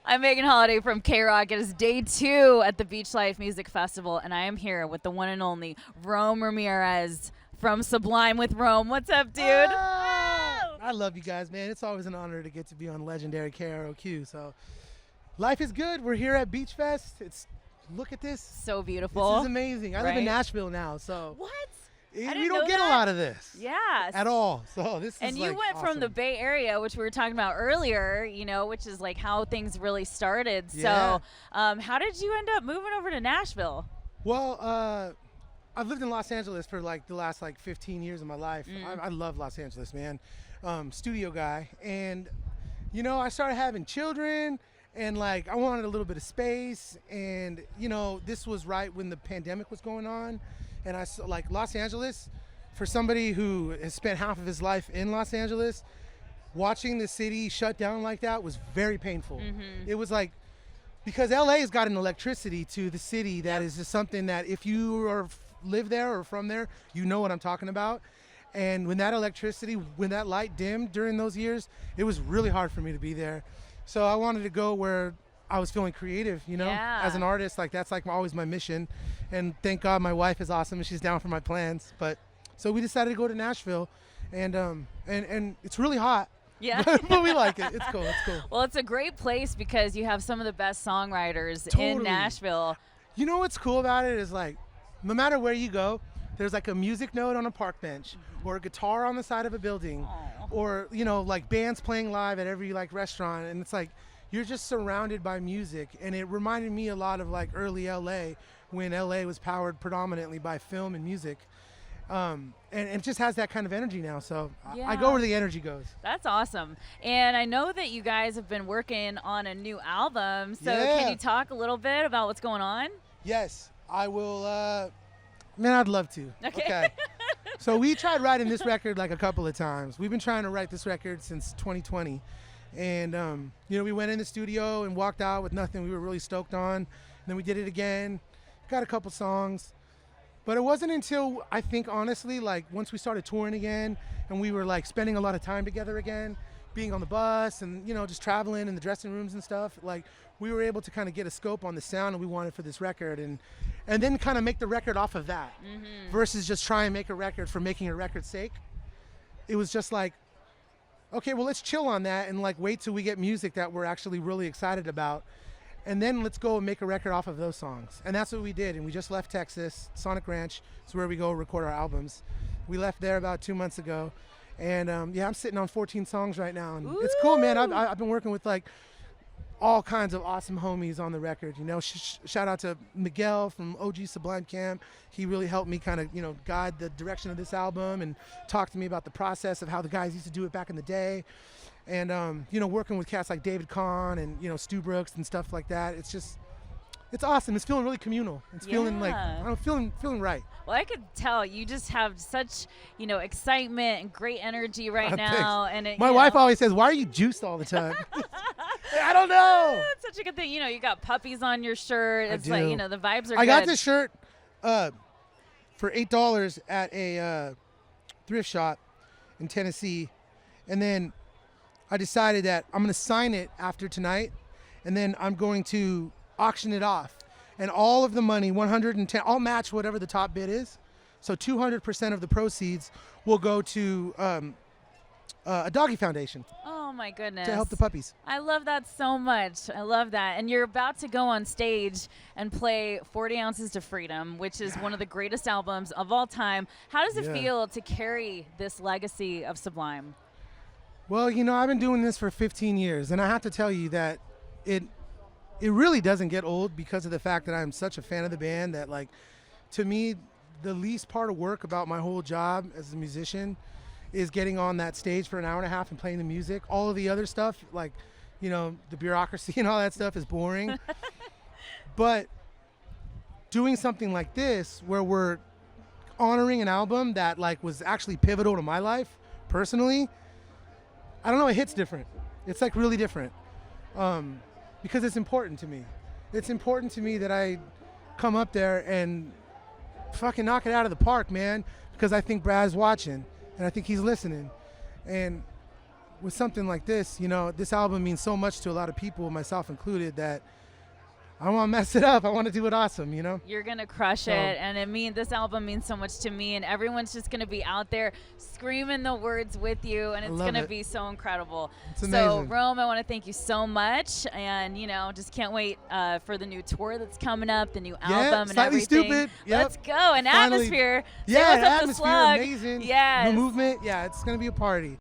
I'm Megan Holiday from KROQ. It is day 2 at the BeachLife Music Festival, and I am here with the one and only Ramirez from Sublime with Rome. What's up, dude? Oh! I love you guys, man. It's always an honor to get to be on legendary KROQ. So life is good. We're here at Beach Fest. Look at this. So beautiful. This is amazing. I live in Right? Nashville now, so What? we didn't don't know get that. a lot of this. Yes. At all. So this And is you like went from the awesome. Bay Area, which we were talking about earlier, which is like how things really started. Yeah. So how did you end up moving over to Nashville? Well, I've lived in Los Angeles for like the last 15 years of my life. I love Los Angeles, man. Studio guy. And, I started having children and I wanted a little bit of space. And, this was right when the pandemic was going on. And I Los Angeles, for somebody who has spent half of his life in Los Angeles, watching the city shut down like that was very painful. It was because LA has got an electricity to the city that is just something that if you live there or from there, you know what I'm talking about. And when that light dimmed during those years, it was really hard for me to be there. So I wanted to go where I was feeling creative, Yeah. as an artist. That's always my mission. And thank God my wife is awesome and she's down for my plans. But so we decided to go to Nashville, and it's really hot. Yeah. But we like it. It's cool. It's cool. Well, it's a great place because you have some of the best songwriters in Totally. Nashville. You know what's cool about it is no matter where you go, there's a music note on a park bench or a guitar on the side of a building, Aw. or bands playing live at every restaurant, and it's you're just surrounded by music. And it reminded me a lot of early LA, when LA was powered predominantly by film and music. And it just has that kind of energy now. So I go where the energy goes. That's awesome. And I know that you guys have been working on a new album. So Yeah. can you talk a little bit about what's going on? Yes, I will. Man, I'd love to. Okay. So we tried writing this record a couple of times. We've been trying to write this record since 2020. And, we went in the studio and walked out with nothing we were really stoked on. And then we did it again, got a couple songs. But it wasn't until, I think, honestly, once we started touring again and we were spending a lot of time together again, being on the bus and, just traveling in the dressing rooms and stuff, we were able to kind of get a scope on the sound that we wanted for this record, and then kind of make the record off of that versus just try and make a record for making a record's sake. It was just okay, well, let's chill on that and wait till we get music that we're actually really excited about. And then let's go and make a record off of those songs. And that's what we did. And we just left Texas. Sonic Ranch is where we go record our albums. We left there about 2 months ago. And I'm sitting on 14 songs right now. And it's cool, man. I've been working with all kinds of awesome homies on the record. Shout out to Miguel from OG Sublime Camp. He really helped me kind of, guide the direction of this album and talk to me about the process of how the guys used to do it back in the day. And, working with cats like David Kahn and, Stu Brooks and stuff like that. It's awesome. It's feeling really communal. It's feeling I'm feeling right. Well, I could tell you just have such, excitement and great energy right now. Thanks. And My wife always says, "Why are you juiced all the time?" I don't know. It's such a good thing. You got puppies on your shirt. It's do. the vibes are I good. got this shirt for $8 at a thrift shop in Tennessee, and then I decided that I'm going to sign it after tonight, and then I'm going to auction it off. And all of the money, 110, I'll match whatever the top bid is. So 200% of the proceeds will go to a doggy foundation Oh, my goodness. to help the puppies. I love that so much. I love that. And you're about to go on stage and play 40 Ounces to Freedom, which is one of the greatest albums of all time. How does it Yeah. feel to carry this legacy of Sublime? Well, I've been doing this for 15 years, and I have to tell you that it really doesn't get old because of the fact that I'm such a fan of the band that, to me, the least part of work about my whole job as a musician is getting on that stage for an hour and a half and playing the music. All of the other stuff, the bureaucracy and all that stuff is boring. But doing something like this where we're honoring an album that, was actually pivotal to my life personally, I don't know, it hits different. It's really different. Because it's important to me. It's important to me that I come up there and fucking knock it out of the park, man, because I think Brad's watching and I think he's listening. And with something like this, you know, this album means so much to a lot of people, myself included, that I don't want to mess it up. I want to do it awesome, you know? You're going to crush it. And this album means so much to me. And everyone's just going to be out there screaming the words with you. And it's going to be so incredible. It's amazing. So, Rome, I want to thank you so much. And, you know, just can't wait for the new tour that's coming up, the new album and everything. Stupid. Yep. Let's go. And Finally. Atmosphere. Yeah, Say what's up to Atmosphere, Slug. amazing. Yes. The movement, yeah, it's going to be a party.